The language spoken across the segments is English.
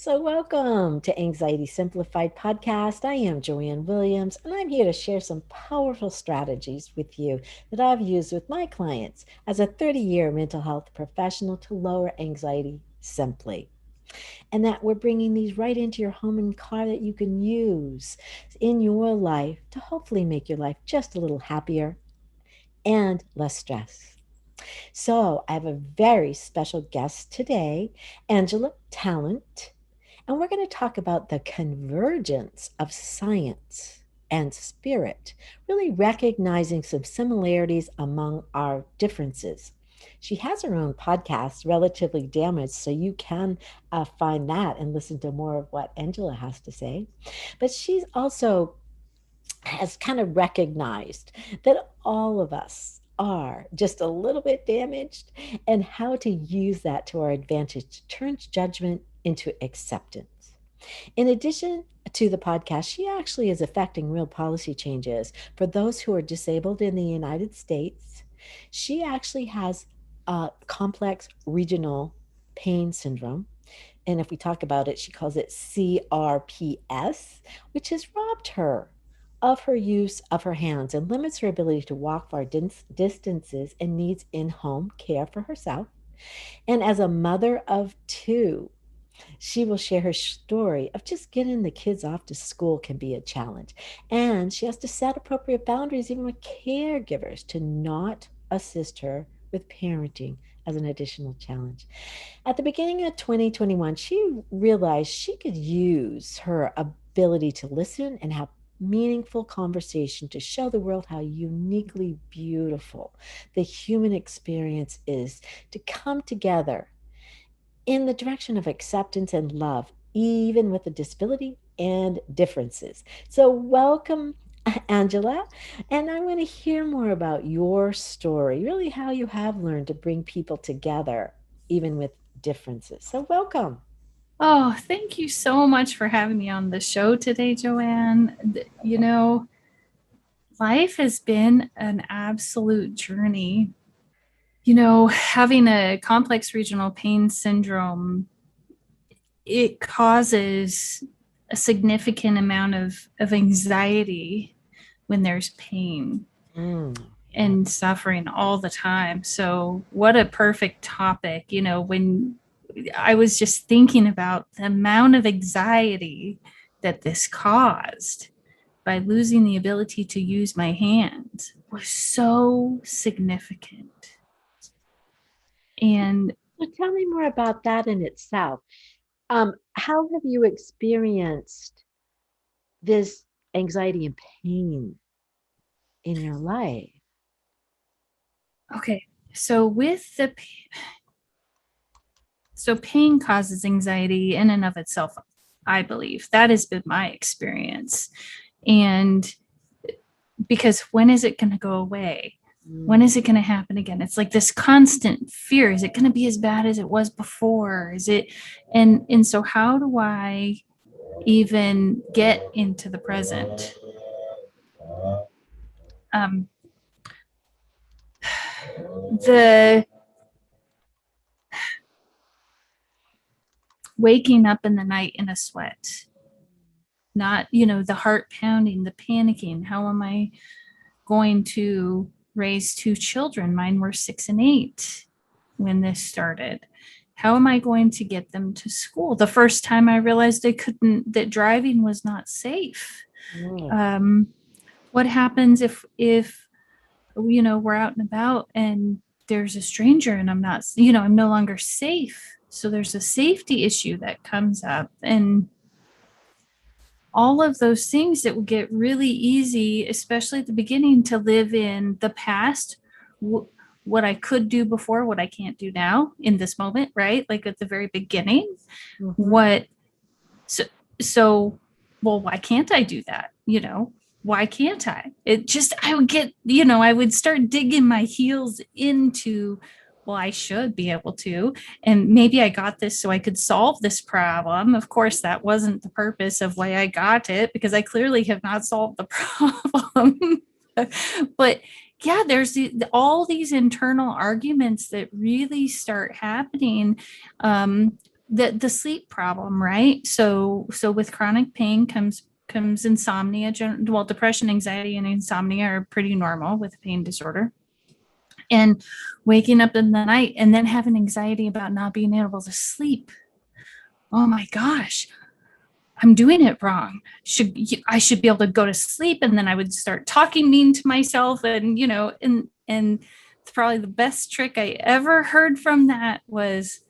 So, welcome to Anxiety Simplified podcast. I am Joanne Williams, and I'm here to share some powerful strategies with you that I've used with my clients as a 30-year mental health professional to lower anxiety simply. And that we're bringing these right into your home and car that you can use in your life to hopefully make your life just a little happier and less stress. So, I have a very special guest today, Angela Talent. And we're going to talk about the convergence of science and spirit, really recognizing some similarities among our differences. She has her own podcast, Relatively Damaged, so you can find that and listen to more of what Angela has to say. But she's also has kind of recognized that all of us are just a little bit damaged and how to use that to our advantage to turn judgment into acceptance. In addition to the podcast, she actually is affecting real policy changes for those who are disabled in the United States. She actually has a complex regional pain syndrome. And if we talk about it, she calls it CRPS, which has robbed her of her use of her hands and limits her ability to walk far distances and needs in home care for herself. And as a mother of two, she will share her story of just getting the kids off to school can be a challenge. And she has to set appropriate boundaries, even with caregivers, to not assist her with parenting as an additional challenge. At the beginning of 2021, she realized she could use her ability to listen and have meaningful conversation to show the world how uniquely beautiful the human experience is, to come together in the direction of acceptance and love, even with a disability and differences. So, welcome, Angela. And I want to hear more about your story, really, how you have learned to bring people together, even with differences. So, welcome. Oh, thank you so much for having me on the show today, Joanne. Life has been an absolute journey. Having a complex regional pain syndrome, it causes a significant amount of anxiety when there's pain Mm, yeah. and suffering all the time. So, what a perfect topic, when I was just thinking about the amount of anxiety that this caused by losing the ability to use my hands was so significant. And So tell me more about that in itself. How have you experienced this anxiety and pain in your life? okay, so pain causes anxiety in and of itself, I believe. That has been my experience. And because when is it going to go away? When Mm. is it going to happen again? It's like this constant fear. Is it going to be as bad as it was before? Is it? And so how do I even get into the present? Um, the waking up in the night in a sweat, not, the heart pounding, the panicking. How am I going to raise two children? Mine were 6 and 8 when this started. How am I going to get them to school? The first time I realized that driving was not safe. Mm. Um, what happens if we're out and about and there's a stranger and I'm no longer safe. So there's a safety issue that comes up, and all of those things that would get really easy, especially at the beginning, to live in the past, what I could do before, what I can't do now in this moment, right? Like at the very beginning, Mhm. what, so, so, well, why can't I do that? Why can't I? I would get, I would start digging my heels into, well, I should be able to. And maybe I got this so I could solve this problem. Of course, that wasn't the purpose of why I got it, because I clearly have not solved the problem. But yeah, all these internal arguments that really start happening. the sleep problem, right? So with chronic pain comes insomnia. Well, depression, anxiety, and insomnia are pretty normal with a pain disorder. And waking up in the night and then having anxiety about not being able to sleep. Oh my gosh, I'm doing it wrong. I should be able to go to sleep, and then I would start talking mean to myself, and and probably the best trick I ever heard from that was,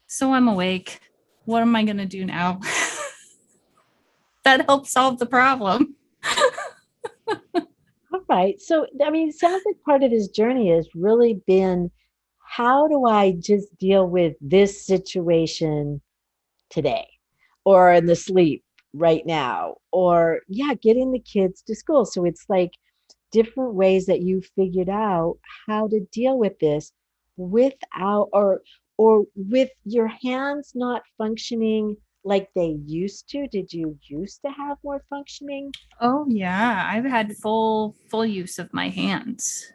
so I'm awake. What am I going to do now? That helped solve the problem. All right. So, I mean, it sounds like part of his journey has really been, how do I just deal with this situation today or in the sleep right now? Or, yeah, getting the kids to school. So it's like different ways that you figured out how to deal with this without, or with your hands not functioning like they used to. Did you used to have more functioning? Oh yeah, I've had full use of my hands.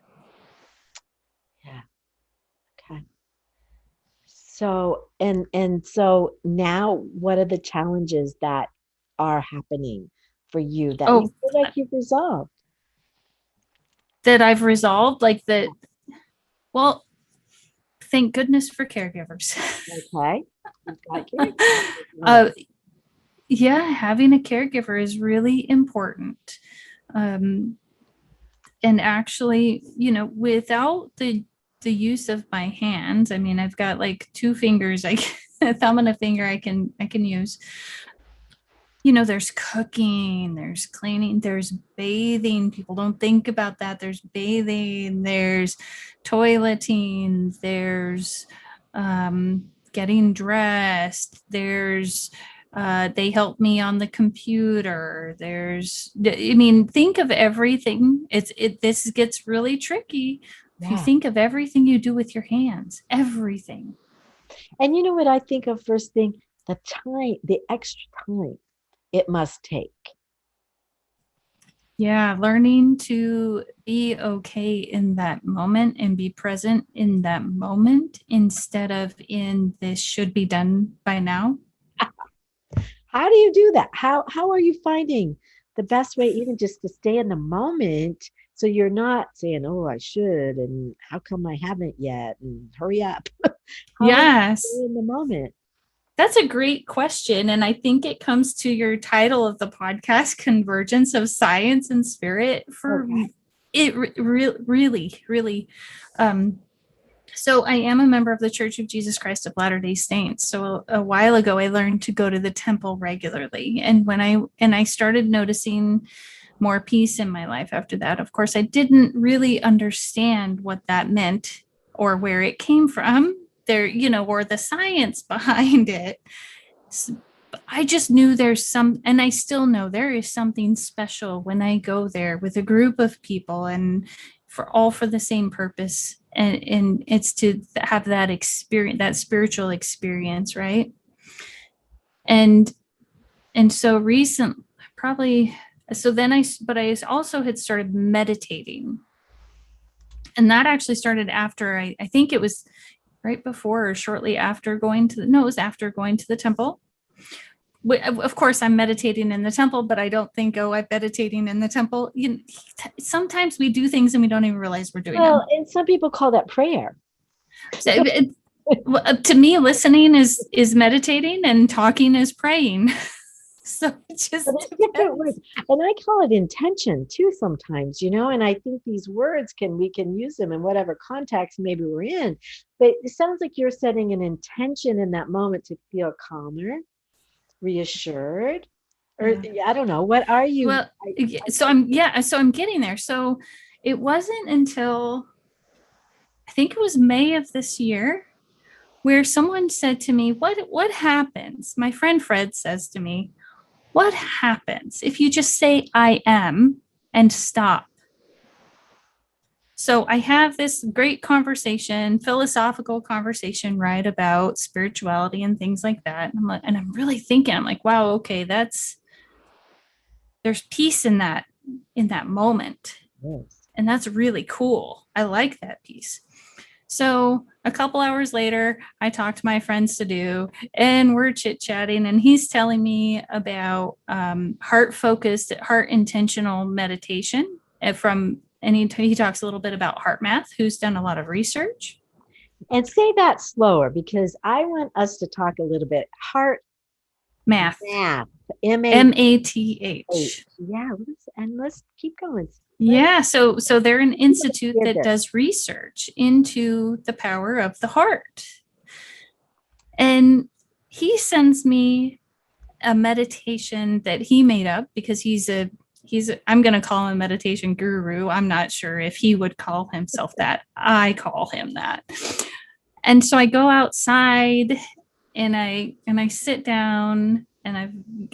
Yeah. Okay. So, and so now what are the challenges that are happening for you that you Oh, feel like you've resolved? that I've resolved, like that. Well, thank goodness for caregivers. Okay. You've got your right. uh, yeah, having a caregiver is really important. Um, and actually, without the use of my hands, I mean, I've got like two fingers, a thumb and a finger I can use. There's cooking, there's cleaning, there's bathing. People don't think about that. There's bathing, there's toileting, there's getting dressed, there's they help me on the computer. I mean, think of everything. This gets really tricky if you Yeah. think of everything you do with your hands, everything. And you know what I think of first thing? The time, the extra time it must take. Yeah, learning to be okay in that moment and be present in that moment instead of in this should be done by now. How do you do that? How are you finding the best way even just to stay in the moment so you're not saying, "Oh, I should," and "How come I haven't yet?" and "Hurry up." How do you stay Yes, in the moment? that's a great question. And I think it comes to your title of the podcast, Convergence of Science and Spirit. For Okay. it, really. Um, So I am a member of the Church of Jesus Christ of Latter-day Saints. So a while ago, I learned to go to the temple regularly. And I started noticing more peace in my life after that. Of course, I didn't really understand what that meant or where it came from there, or the science behind it. I just knew and I still know there is something special when I go there with a group of people, and for the same purpose. And it's to have that experience, that spiritual experience, right? And so recent, probably, so then but I also had started meditating. And that actually started after, I think it was right before or shortly after no, it was after going to the temple. Of course, I'm meditating in the temple, but I don't think, oh, I'm meditating in the temple. Sometimes we do things and we don't even realize we're doing Well, them. and some people call that prayer. So to me, listening is meditating, and talking is praying. So it But just it's different depends. words. And I call it intention too sometimes, and I think these words we can use them in whatever context maybe we're in. But it sounds like you're setting an intention in that moment to feel calmer, reassured, or Yeah. I don't know. What are you? Well, so I'm getting there. So it wasn't until I think it was May of this year where someone said to me, "What happens?" My friend Fred says to me, "What happens if you just say I am and stop?" So I have this great conversation, philosophical conversation, right, about spirituality and things like that. And I'm really thinking, I'm like, wow, okay, there's peace in that moment. Yes. And that's really cool. I like that piece. So a couple hours later, I talked to my friend Sadhu, and we're chit chatting, and he's telling me about heart focused, heart intentional meditation and he talks a little bit about heart math, who's done a lot of research. And say that slower because I want us to talk a little bit. Heart Math, math, M-A-T-H. MATH. Yeah, let's keep going. Yeah, so they're an institute Did that this. does research into the power of the heart. And he sends me a meditation that he made up because I'm going to call him a meditation guru. I'm not sure if he would call himself that. I call him that. And so I go outside and I sit down and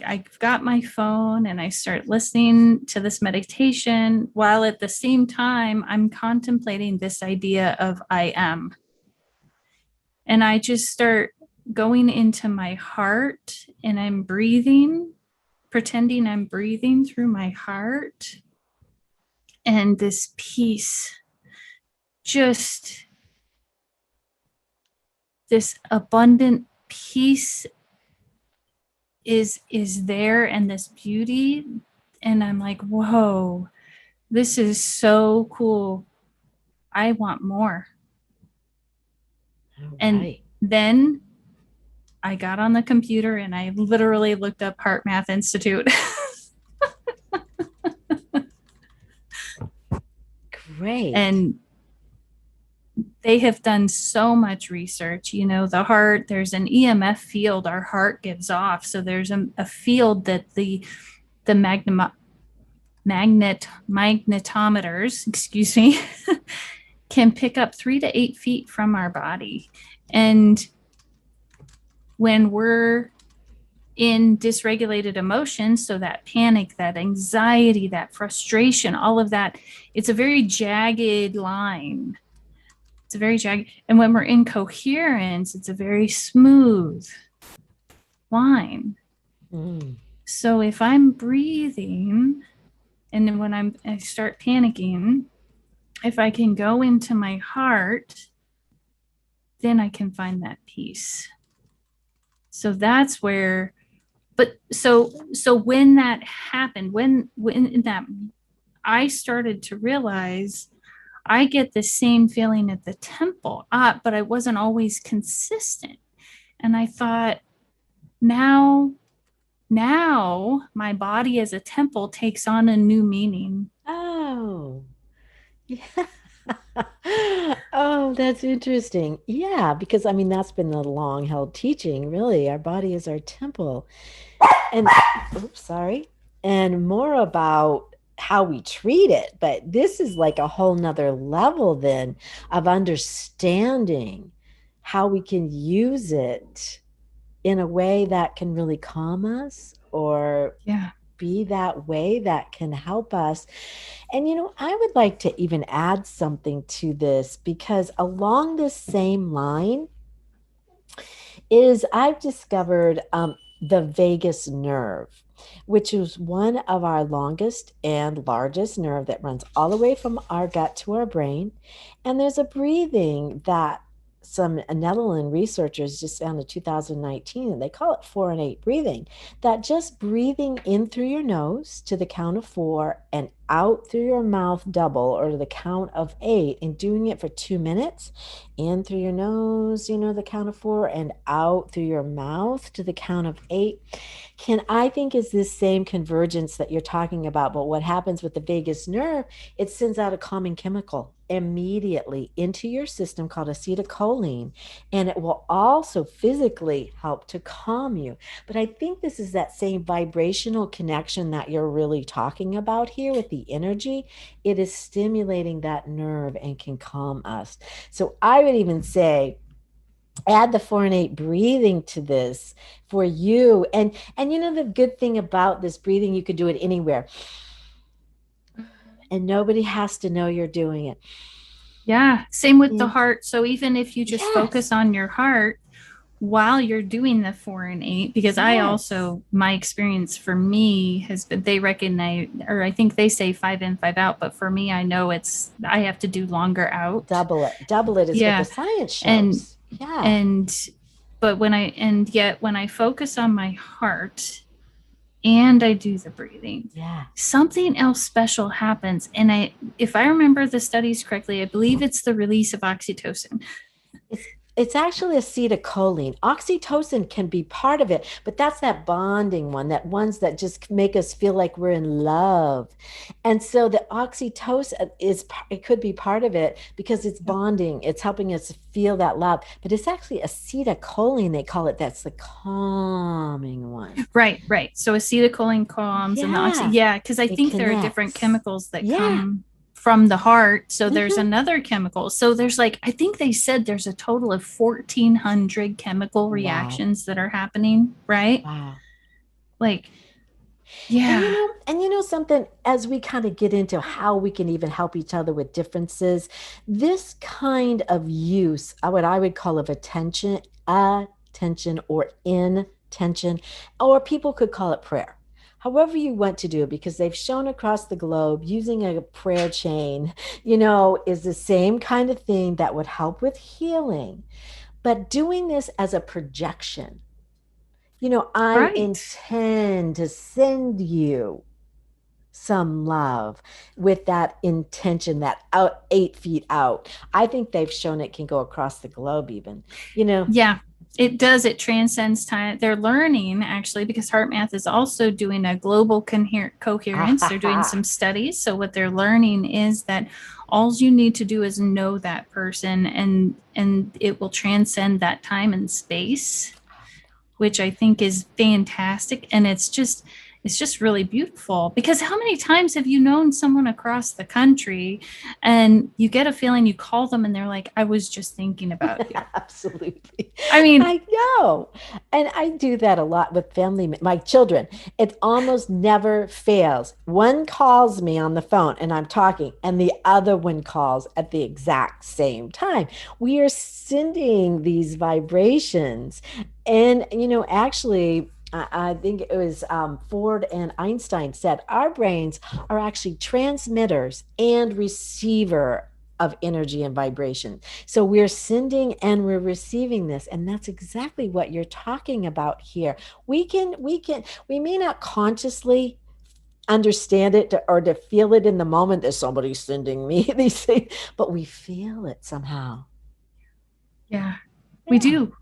I've got my phone and I start listening to this meditation while at the same time I'm contemplating this idea of I am. And I just start going into my heart and I'm breathing, pretending I'm breathing through my heart. And this peace, just this abundant peace is there, and this beauty. And I'm like, whoa, this is so cool. I want more. All And right. then I got on the computer and I literally looked up Heart Math Institute. Great. And they have done so much research. You know, the heart, there's an EMF field our heart gives off. So there's a field that the magnetometers, excuse me, can pick up 3 to 8 feet from our body. And when we're in dysregulated emotions, so that panic, that anxiety, that frustration, all of that, it's a very jagged line. It's a very jagged. And when we're in coherence, it's a very smooth line. Mm. So if I'm breathing and then when I start panicking, if I can go into my heart, then I can find that peace. So that's where, but so when that happened, when that I started to realize I get the same feeling at the temple, but I wasn't always consistent. And I thought, now my body as a temple takes on a new meaning. Oh, yeah. Oh, that's interesting. Yeah, because I mean, that's been the long held teaching, really. Our body is our temple. And, oops, sorry. And more about how we treat it. But this is like a whole nother level then of understanding how we can use it in a way that can really calm us or Yeah. be that way that can help us. And, I would like to even add something to this because along this same line is I've discovered the vagus nerve, which is one of our longest and largest nerve that runs all the way from our gut to our brain. And there's a breathing that some Netherlands researchers just found in 2019, and they call it 4 and 8 breathing, that just breathing in through your nose to the count of 4 and out through your mouth double or to the count of 8 and doing it for 2 minutes in through your nose, the count of 4 and out through your mouth to the count of 8 I think is this same convergence that you're talking about. But what happens with the vagus nerve, it sends out a calming chemical immediately into your system called acetylcholine, and it will also physically help to calm you. But I think this is that same vibrational connection that you're really talking about here with the energy. It is stimulating that nerve and can calm us. So I would even say add the 4 and 8 breathing to this for you. And the good thing about this breathing, you could do it anywhere and nobody has to know you're doing it. Yeah. Same with the And heart. So even if you just yes, focus on your heart, while you're doing the 4 and 8, because I Yes. also, my experience for me has been, they recognize, or I think they say 5 in, 5 out, but for me, I know I have to do longer out. Double it. Double it is what the Yeah. science And, shows. Yeah. and, but and yet when I focus on my heart and I do the breathing, Yeah. something else special happens. And if I remember the studies correctly, I believe it's the release of oxytocin. It's it's actually acetylcholine. Oxytocin can be part of it, but that's that bonding one, that ones that just make us feel like we're in love. And so the oxytocin it could be part of it because it's bonding. It's helping us feel that love. But it's actually acetylcholine, they call it. That's the calming one. Right, right. So acetylcholine calms and the Yeah, yeah, because I it think there are different connects. chemicals that Yeah. come from the heart. So there's Hmm. another chemical. So there's like, I think they said there's a total of 1,400 chemical Wow. reactions that are happening, right? Wow. Like, yeah, And you know something, as we kind of get into how we can even help each other with differences, this kind of use, what I would call of attention or intention, or people could call it prayer. However you want to do it, because they've shown across the globe using a prayer chain, is the same kind of thing that would help with healing. But doing this as a projection, I right. intend to send you some love with that intention, that out 8 feet out. I think they've shown it can go across the globe, even, you know. Yeah, it does. It transcends time. They're learning actually because HeartMath is also doing a global coherence. They're doing some studies. So what they're learning is that all you need to do is know that person, and it will transcend that time and space, which I think is fantastic. And it's just really beautiful, because how many times have you known someone across the country and you get a feeling, you call them and they're like, I was just thinking about you. Absolutely. I mean, I know. And I do that a lot with my children. It almost never fails. One calls me on the phone and I'm talking, and the other one calls at the exact same time. We are sending these vibrations. And, actually, I think it was Ford and Einstein said our brains are actually transmitters and receiver of energy and vibration. So we're sending and we're receiving this, and that's exactly what you're talking about here. We may not consciously understand it or to feel it in the moment that somebody's sending me these things, but we feel it somehow. yeah, we Yeah. do.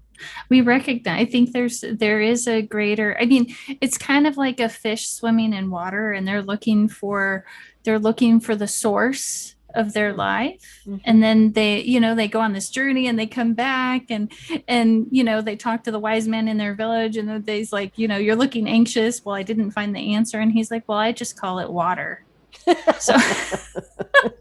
We recognize, I think there is a greater, I mean, it's kind of like a fish swimming in water, and they're looking for the source of their life. Mm-hmm. And then they go on this journey and they come back, and they talk to the wise man in their village, and they's like, you're looking anxious. Well, I didn't find the answer. And he's like, well, I just call it water. So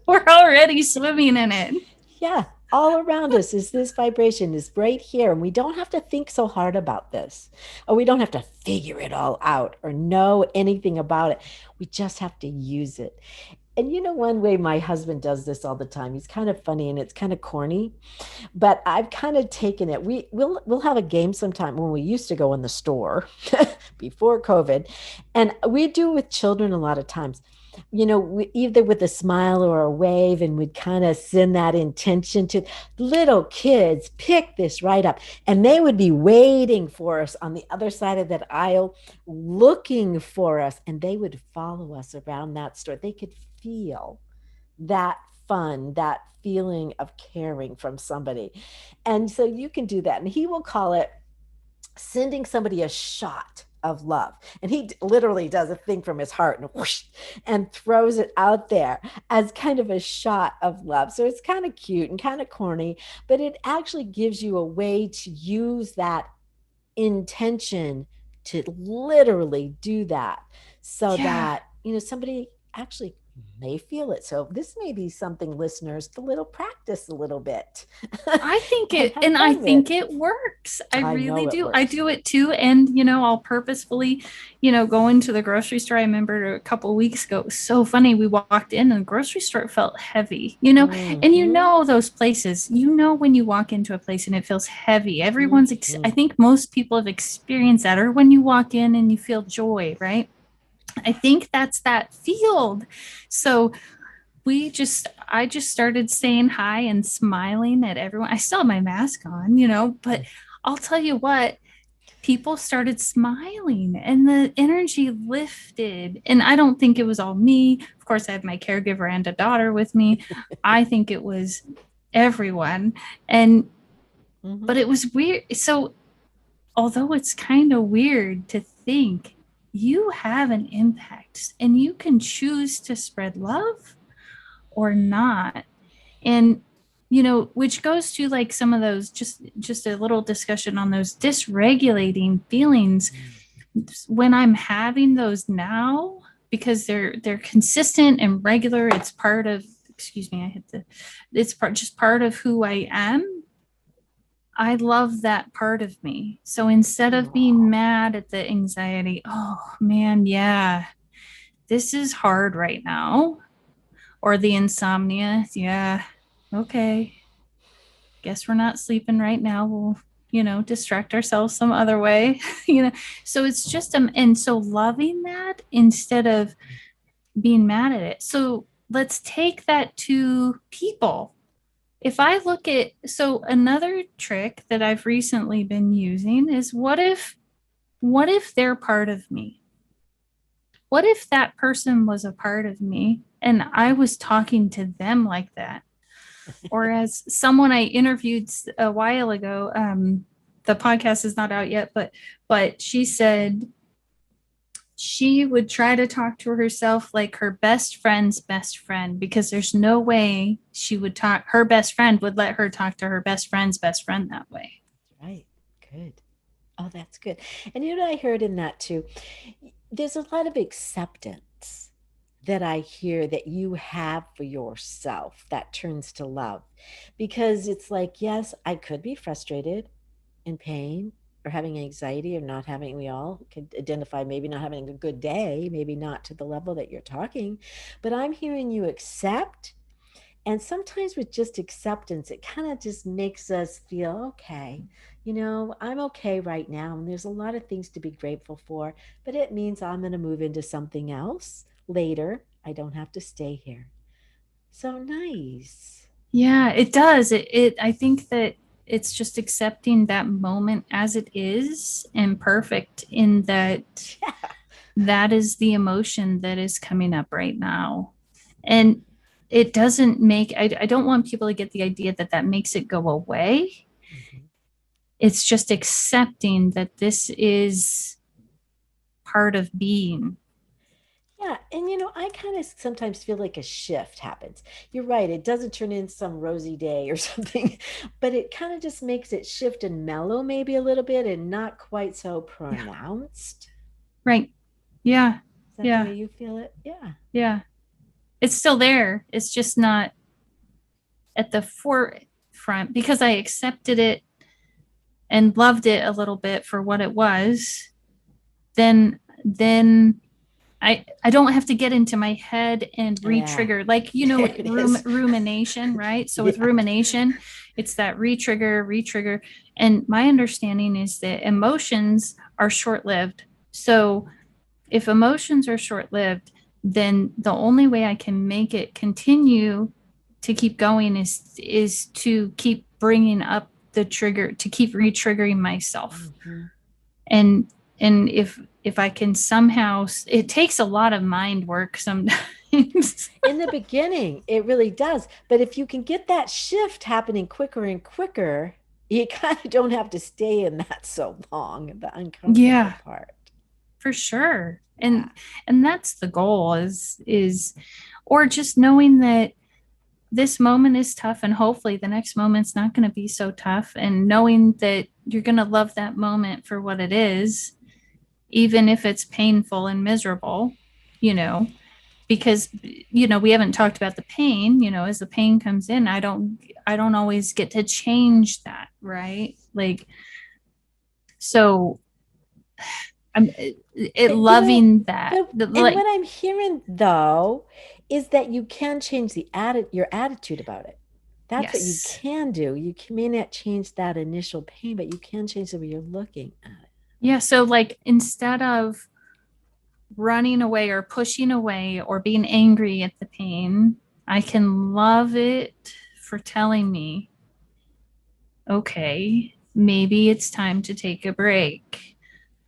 we're already swimming in it. Yeah, all around us is this vibration is right here, and we don't have to think so hard about this, or we don't have to figure it all out or know anything about it. We just have to use it. And one way my husband does this all the time, he's kind of funny and it's kind of corny, but I've kind of taken it. We'll have a game sometime when we used to go in the store before COVID, and we do with children a lot of times. Either with a smile or a wave, and we'd kind of send that intention to little kids, pick this right up, and they would be waiting for us on the other side of that aisle, looking for us, and they would follow us around that store. They could feel that fun, that feeling of caring from somebody. And so you can do that. And he will call it sending somebody a shot of love. And he literally does a thing from his heart and whoosh, and throws it out there as kind of a shot of love. So it's kind of cute and kind of corny, but it actually gives you a way to use that intention to literally do that, so Yeah. that somebody actually They feel it. So this may be something, listeners, to little practice a little bit I think and it, have and I fun with. think it works. I I really know it do. I works. do it too. And, I'll purposefully, go into the grocery store. I remember a couple of weeks ago, it was so funny. We walked in and the grocery store felt heavy, and Mm-hmm. those places, when you walk into a place and it feels heavy, I Mm-hmm. think most people have experienced that, or when you walk in and you feel joy, right? I think that's that field. So I just started saying hi and smiling at everyone. I still have my mask on, but I'll tell you what, people started smiling and the energy lifted. And I don't think it was all me. Of course, I had my caregiver and a daughter with me. I think it was everyone. And, Mm-hmm. but it was weird. So, although it's kind of weird to think you have an impact and you can choose to spread love or not. And which goes to like some of those, just a little discussion on those dysregulating feelings when I'm having those now, because they're consistent and regular. It's part of, excuse me, I hit the, it's part of who I am. I love that part of me. So instead of being Oh, mad at the anxiety, oh man, yeah, this is hard right now, or the insomnia, yeah, okay, guess we're not sleeping right now. We'll, distract ourselves some other way, So it's just, and so loving that instead of being mad at it. So let's take that to people. If I look at, so another trick that I've recently been using is what if they're part of me? What if that person was a part of me and I was talking to them like that? Or as someone I interviewed a while ago, the podcast is not out yet, but she said she would try to talk to herself like her best friend's best friend, because there's no way her best friend would let her talk to her best friend's best friend that way. right. Good. Oh, that's good. And you know what I heard in that too? There's a lot of acceptance that I hear that you have for yourself that turns to love. Because it's like, yes, I could be frustrated, in pain, or having anxiety, or not having, we all could identify maybe not having a good day, maybe not to the level that you're talking, but I'm hearing you accept. And sometimes with just acceptance, it kind of just makes us feel okay. I'm okay right now. And there's a lot of things to be grateful for, but it means I'm going to move into something else later. I don't have to stay here. So nice. Yeah, it does. I think that it's just accepting that moment as it is and perfect, in that Yeah. that is the emotion that is coming up right now. And it doesn't make, I don't want people to get the idea that that makes it go away. Mhm. It's just accepting that this is part of being. Yeah, and I kind of sometimes feel like a shift happens. You're right, it doesn't turn in some rosy day or something, but it kind of just makes it shift and mellow maybe a little bit and not quite so Yeah. pronounced. Right. Yeah. Is that the Yeah. way you feel it? Yeah. Yeah. It's still there. It's just not at the forefront, because I accepted it and loved it a little bit for what it was. Then I don't have to get into my head and Yeah. re-trigger, like, There it is. rumination, right? So with Yeah. rumination, it's that re-trigger. And my understanding is that emotions are short-lived. So if emotions are short-lived, then the only way I can make it continue to keep going is to keep bringing up the trigger, to keep re-triggering myself. Hmm. And if I can somehow, it takes a lot of mind work sometimes. In the beginning, it really does. But if you can get that shift happening quicker and quicker, you kind of don't have to stay in that so long, the uncomfortable Yeah, part. for sure. Yeah. And that's the goal, is or just knowing that this moment is tough and hopefully the next moment's not going to be so tough, and knowing that you're going to love that moment for what it is, even if it's painful and miserable, you know. because, we haven't talked about the pain, as the pain comes in, I don't always get to change that, right? Like, so I'm You know, loving that. and Like, what I'm hearing though is that you can change your attitude about it. That's what you yes. can do. May not change that initial pain, but you can change the way you're looking at it. Yeah. So, like, instead of running away or pushing away or being angry at the pain, I can love it for telling me, okay, maybe it's time to take a break.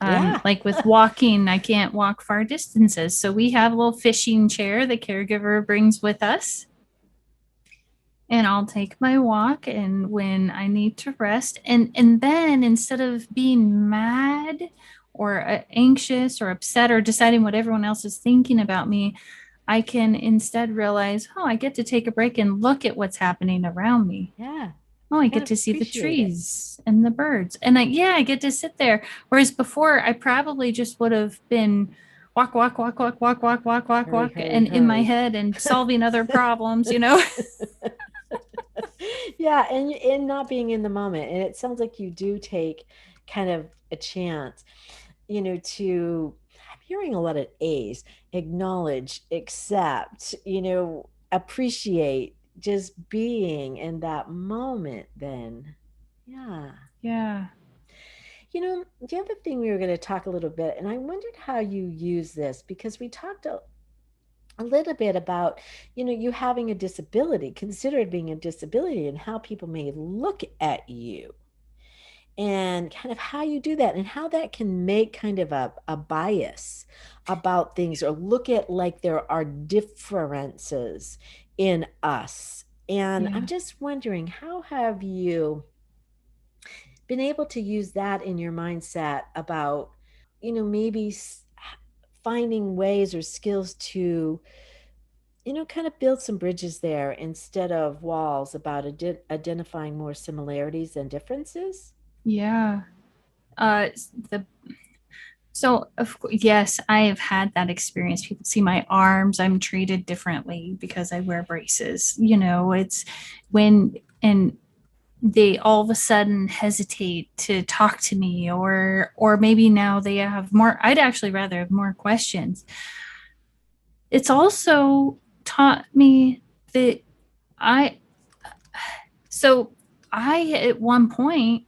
Yeah. Like with walking, I can't walk far distances. So we have a little fishing chair the caregiver brings with us. And I'll take my walk and when I need to rest. And then instead of being mad or anxious or upset or deciding what everyone else is thinking about me, I can instead realize, oh, I get to take a break and look at what's happening around me. Yeah. Oh, I Kind get of to see the appreciate it. trees and the birds. And I get to sit there. Whereas before, I probably just would have been walk, walk, walk, walk, walk, walk, walk, walk, Hurry, walk, hurry, and in my hurry. head and solving other problems. Yeah, and not being in the moment. And it sounds like you do take kind of a chance, to I'm hearing a lot of A's, acknowledge, accept, appreciate just being in that moment then. Yeah. Yeah. The other thing we were going to talk a little bit, and I wondered how you use this because we talked a little bit about, you having a disability, considered being a disability, and how people may look at you and kind of how you do that and how that can make kind of a bias about things or look at like there are differences in us. And I'm Yeah. just wondering, how have you been able to use that in your mindset about, maybe finding ways or skills to, kind of build some bridges there instead of walls about identifying more similarities and differences? Yeah. Uh, the So, yes, I have had that experience. People see my arms, I'm treated differently because I wear braces. It's when, and they all of a sudden hesitate to talk to me, or maybe now they have more. I'd actually rather have more questions. It's also taught me that I, so I at one point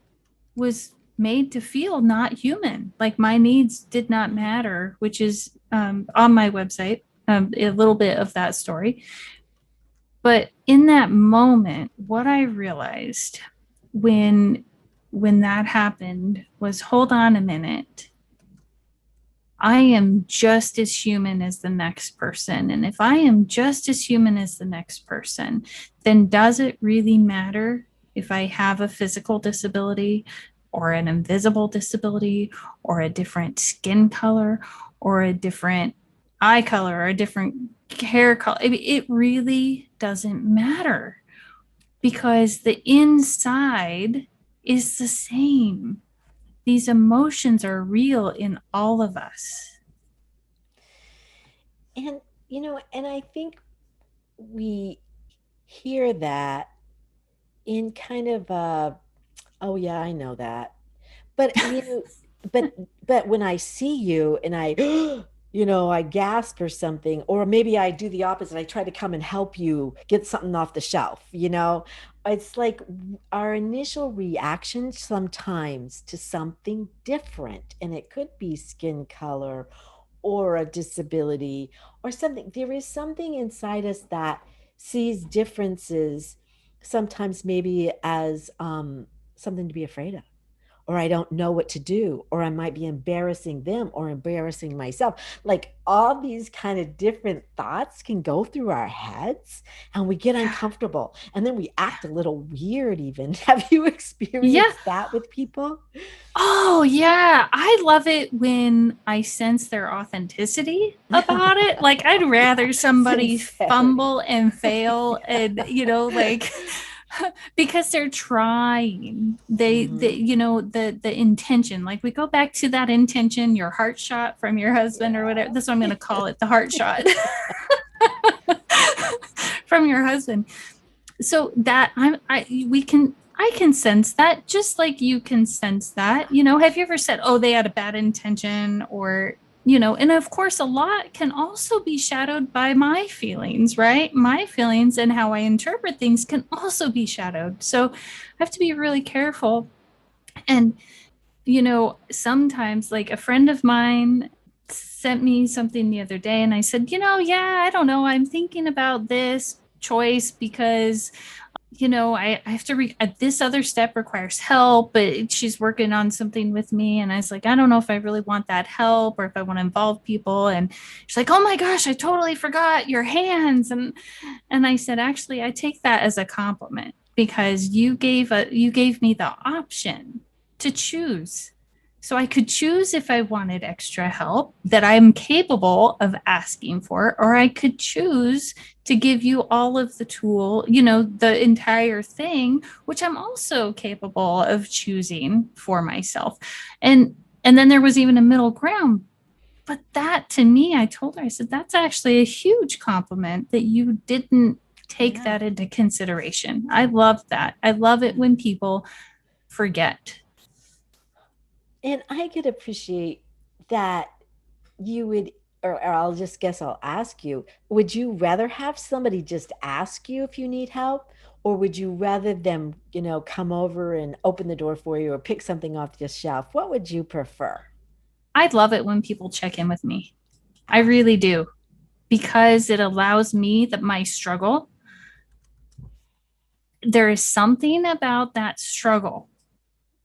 was made to feel not human. Like my needs did not matter, which is on my website, a little bit of that story. But in that moment, what I realized when when that happened was, hold on a minute. I am just as human as the next person. And if I am just as human as the next person, then does it really matter if I have a physical disability or an invisible disability or a different skin color or a different eye color or a different hair color? I mean, it really doesn't matter because the inside is the same. These emotions are real in all of us. And, and I think we hear that in kind of oh yeah, I know that. But but when I see you and I I gasp or something, or maybe I do the opposite. I try to come and help you get something off the shelf. It's like our initial reaction sometimes to something different, and it could be skin color or a disability or something. There is something inside us that sees differences sometimes maybe as something to be afraid of, or I don't know what to do, or I might be embarrassing them or embarrassing myself. Like all these kind of different thoughts can go through our heads and we get Yeah. uncomfortable and then we act a little weird, even. Have you Yeah. experienced that with people? Oh, yeah. I love it when I sense their authenticity about it. Like, I'd rather somebody Sincerity. fumble and fail Yeah. and, like, because they're trying. They, Hmm. the intention. Like, we go back to that intention, your heart shot from your husband or Yeah. whatever. That's what I'm going to call it, the heart shot. from your husband. So that I can sense that, just like you can sense that. Have you ever said, oh, they had a bad intention, or and of course a lot can also be shadowed by my feelings, right? My feelings and how I interpret things can also be shadowed. So I have to be really careful. And sometimes, like, a friend of mine sent me something the other day, and I said, yeah, I don't know, I'm thinking about this choice because I have to this other step requires help, but she's working on something with me. And I was like, I don't know if I really want that help or if I want to involve people. And she's like, oh my gosh, I totally forgot your hands. And I said, actually, I take that as a compliment, because you gave me the option to choose. So I could choose if I wanted extra help that I'm capable of asking for, or I could choose to give you all of the the entire thing, which I'm also capable of choosing for myself. And then there was even a middle ground. But that, to me, I told her, I said, that's actually a huge compliment that you didn't take that into consideration. I love that. I love it when people forget. And I could appreciate that you would, or I'll just guess I'll ask you, would you rather have somebody just ask you if you need help? Or would you rather them, come over and open the door for you or pick something off the shelf? What would you prefer? I love it when people check in with me. I really do, because it allows me that my struggle, there is something about that struggle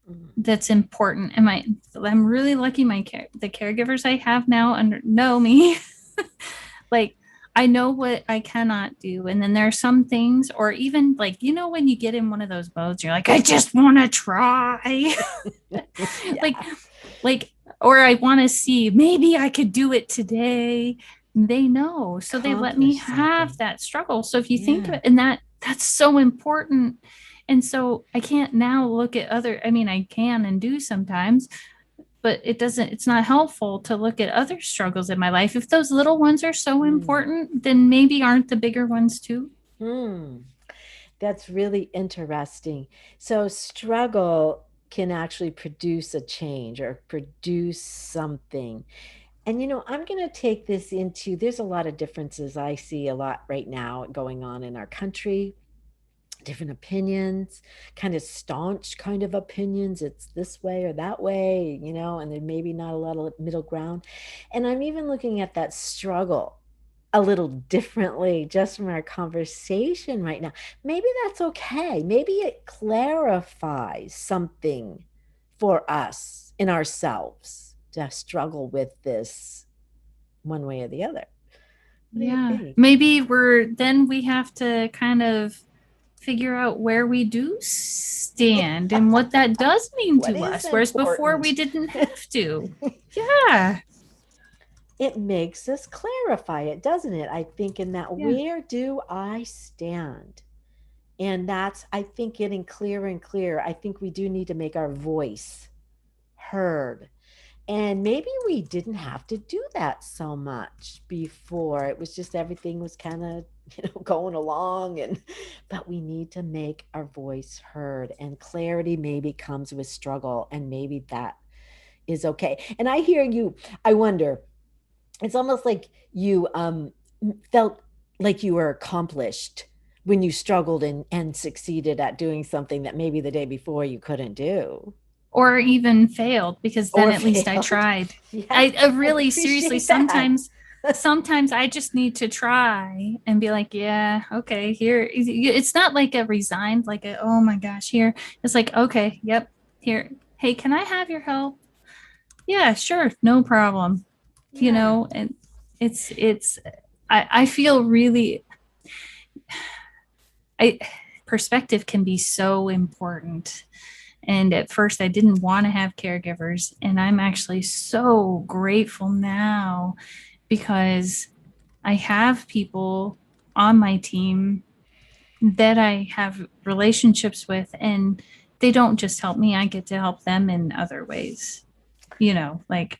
Mm. that's important. And I'm really lucky. The caregivers I have now know me. Like, I know what I cannot do. And then there are some things, or even like, when you get in one of those modes, you're like, I just want to try. Yeah. like, like, or I want to see, maybe I could do it today. They know. So they let me Accomplish have something. that struggle. So if you think of Yeah. it, and that's so important. And so I can't now look at I mean, I can and do sometimes, but it's not helpful to look at other struggles in my life. If those little ones are so Mm. important, then maybe aren't the bigger ones too? Mm. That's really interesting. So, struggle can actually produce a change or produce something. And I'm going to take this into there's a lot of differences I see a lot right now going on in our country, different opinions, kind of staunch kind of opinions. It's this way or that way, and there maybe not a lot of middle ground. And I'm even looking at that struggle a little differently just from our conversation right now. Maybe that's okay. Maybe it clarifies something for us in ourselves to struggle with this one way or the other. What do you Yeah. think? Maybe we have to kind of figure out where we do stand and what that does mean What to is us, whereas before we important? didn't have to. Yeah. It makes us clarify it, doesn't it? I think in that, Yeah. where do I stand? And that's, I think, getting clearer and clearer. I think we do need to make our voice heard. And maybe we didn't have to do that so much before. It was just everything was kind of, going along, but we need to make our voice heard, and clarity maybe comes with struggle, and maybe that is okay. And I hear you. I wonder, it's almost like you felt like you were accomplished when you struggled and succeeded at doing something that maybe the day before you couldn't do Or even failed, because then or at least I failed. tried. Yeah, I I really, seriously, appreciate that. sometimes I just need to try and be like, yeah, okay, here. It's not like a resigned, like oh my gosh, here. It's like, okay, yep, here. Hey, can I have your help? Yeah, sure, no problem. Yeah. And it's I feel really, I perspective can be so important. And at first, I didn't want to have caregivers. And I'm actually so grateful now, because I have people on my team that I have relationships with, and they don't just help me, I get to help them in other ways. Like,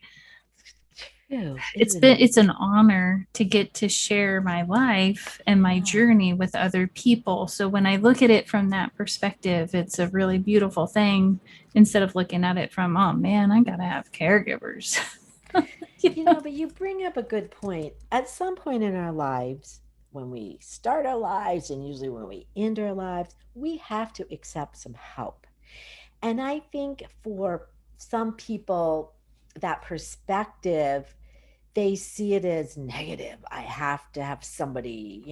true, isn't it? It's an honor to get to share my life and my Yeah. journey with other people. So when I look at it from that perspective, it's a really beautiful thing instead of looking at it from, oh man, I gotta have caregivers. You Yeah. know, but you bring up a good point. At some point in our lives, when we start our lives and usually when we end our lives, we have to accept some help. And I think for some people, that perspective, they see it as negative. I have to have somebody,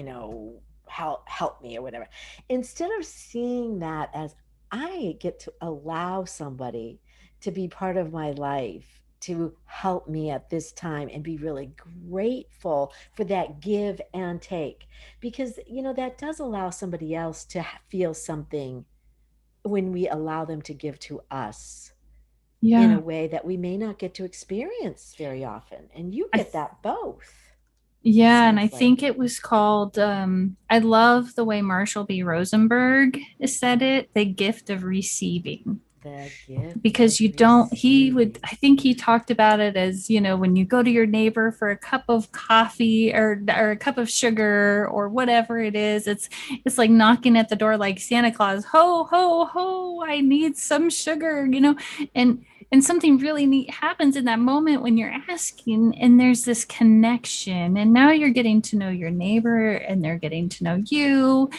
help me or whatever. Instead of seeing that as I get to allow somebody to be part of my life to help me at this time and be really grateful for that give and take, because that does allow somebody else to feel something when we allow them to give to us in a Yeah. way that we may not get to experience very often. And you I get that both, it Yeah, and I seems think like. it was called, I love the way Marshall B. Rosenberg said it, the gift of receiving. The gift Because of you don't, he would, receiving. I think he talked about it as, when you go to your neighbor for a cup of coffee or a cup of sugar or whatever it is, it's like knocking at the door like Santa Claus, ho, ho, ho, I need some sugar, and and something really neat happens in that moment when you're asking, and there's this connection, and now you're getting to know your neighbor and they're getting to know you,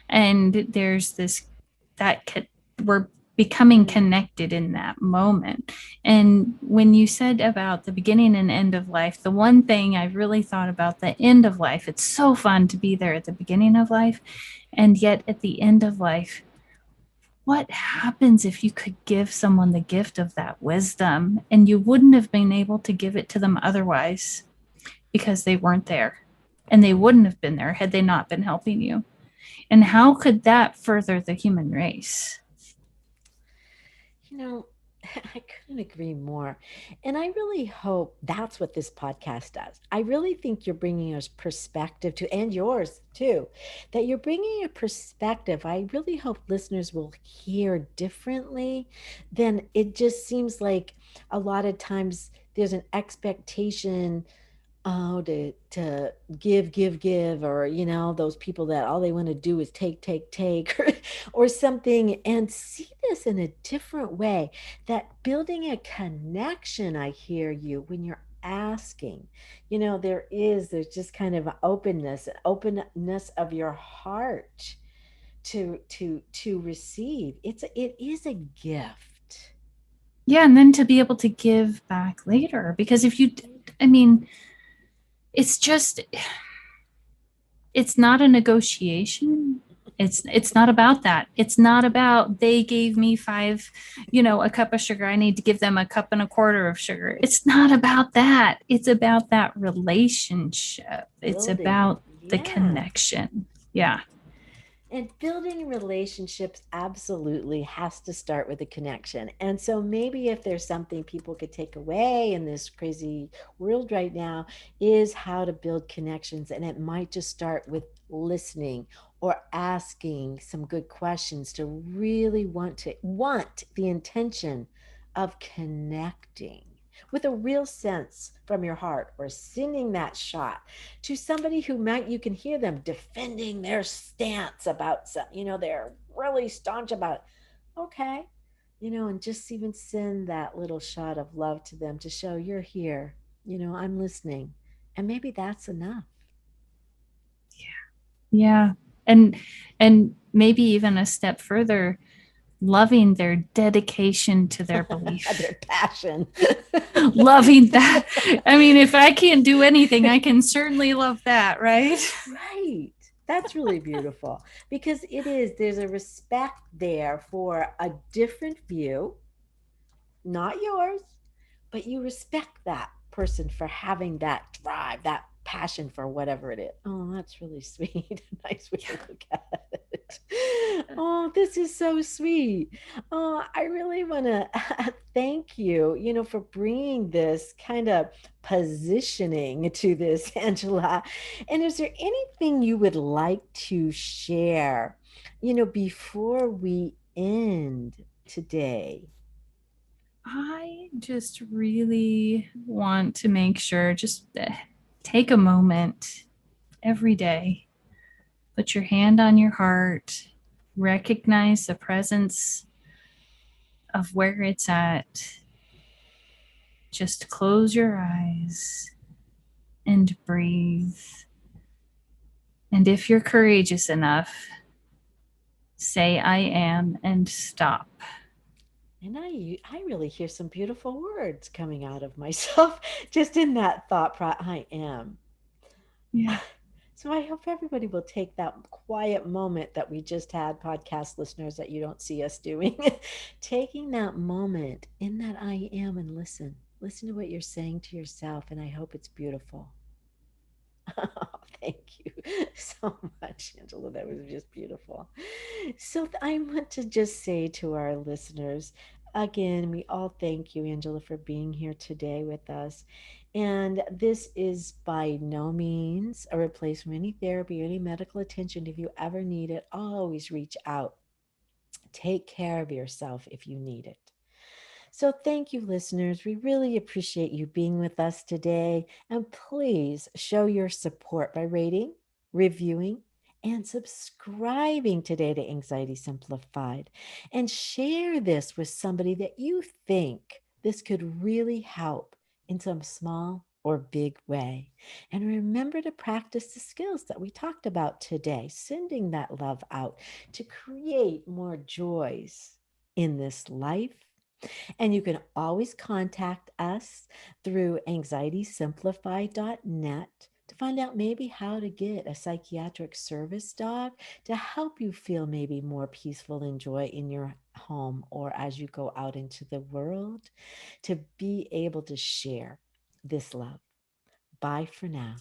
and there's this that we're becoming Mm. connected in that moment. And when you said about the beginning and end of life, the one thing I really thought about the end of life, it's so fun to be there at the beginning of life, and yet at the end of life, what happens if you could give someone the gift of that wisdom and you wouldn't have been able to give it to them otherwise because they weren't there, and they wouldn't have been there had they not been helping you? And how could that further the human race? You know, I couldn't agree more. And I really hope that's what this podcast does. I really think you're bringing us perspective to, and yours too, that you're bringing a perspective. I really hope listeners will hear differently than it just seems like a lot of times there's an expectation. Oh, to give, or those people that all they want to do is take, or something, and see this in a different way. That building a connection, I hear you when you're asking. There's just kind of an openness of your heart to receive. It is a gift. Yeah, and then to be able to give back later, because if you, I mean, it's just, it's not a negotiation. It's not about that. It's not about they gave me five, a cup of sugar, I need to give them a cup and a quarter of sugar. It's not about that. It's about that relationship. It's Building, about the yeah. connection. Yeah. And building relationships absolutely has to start with a connection. And so maybe if there's something people could take away in this crazy world right now, is how to build connections. And it might just start with listening or asking some good questions to really want the intention of connecting with a real sense from your heart, or sending that shot to somebody who might, you can hear them defending their stance about some, they're really staunch about it. Okay. And just even send that little shot of love to them to show you're here, I'm listening. And maybe that's enough. Yeah. And maybe even a step further, loving their dedication to their belief. Their passion. Loving that. I mean, if I can't do anything, I can certainly love that, right? Right. That's really beautiful, because there's a respect there for a different view, not yours, but you respect that person for having that drive, that passion for whatever it is. Oh, that's really sweet. Nice way to look at it. Oh, this is so sweet. Oh, I really want to thank you, for bringing this kind of positioning to this, Angela. And is there anything you would like to share, before we end today? I just really want to make sure, just take a moment every day, put your hand on your heart, recognize the presence of where it's at. Just close your eyes and breathe. And if you're courageous enough, say I am and stop. And I really hear some beautiful words coming out of myself just in that I am. Yeah. So I hope everybody will take that quiet moment that we just had, podcast listeners, that you don't see us doing, taking that moment in that I am and listen. Listen to what you're saying to yourself, and I hope it's beautiful. Thank you so much, Angela. That was just beautiful. So I want to just say to our listeners, again, we all thank you, Angela, for being here today with us. And this is by no means a replacement for any therapy or any medical attention. If you ever need it, always reach out. Take care of yourself if you need it. So, thank you, listeners. We really appreciate you being with us today. And please show your support by rating, reviewing, and subscribing today to Anxiety Simplified. And share this with somebody that you think this could really help in some small or big way. And remember to practice the skills that we talked about today, sending that love out to create more joys in this life. And you can always contact us through anxietysimplified.net to find out maybe how to get a psychiatric service dog to help you feel maybe more peaceful and joy in your home or as you go out into the world to be able to share this love. Bye for now.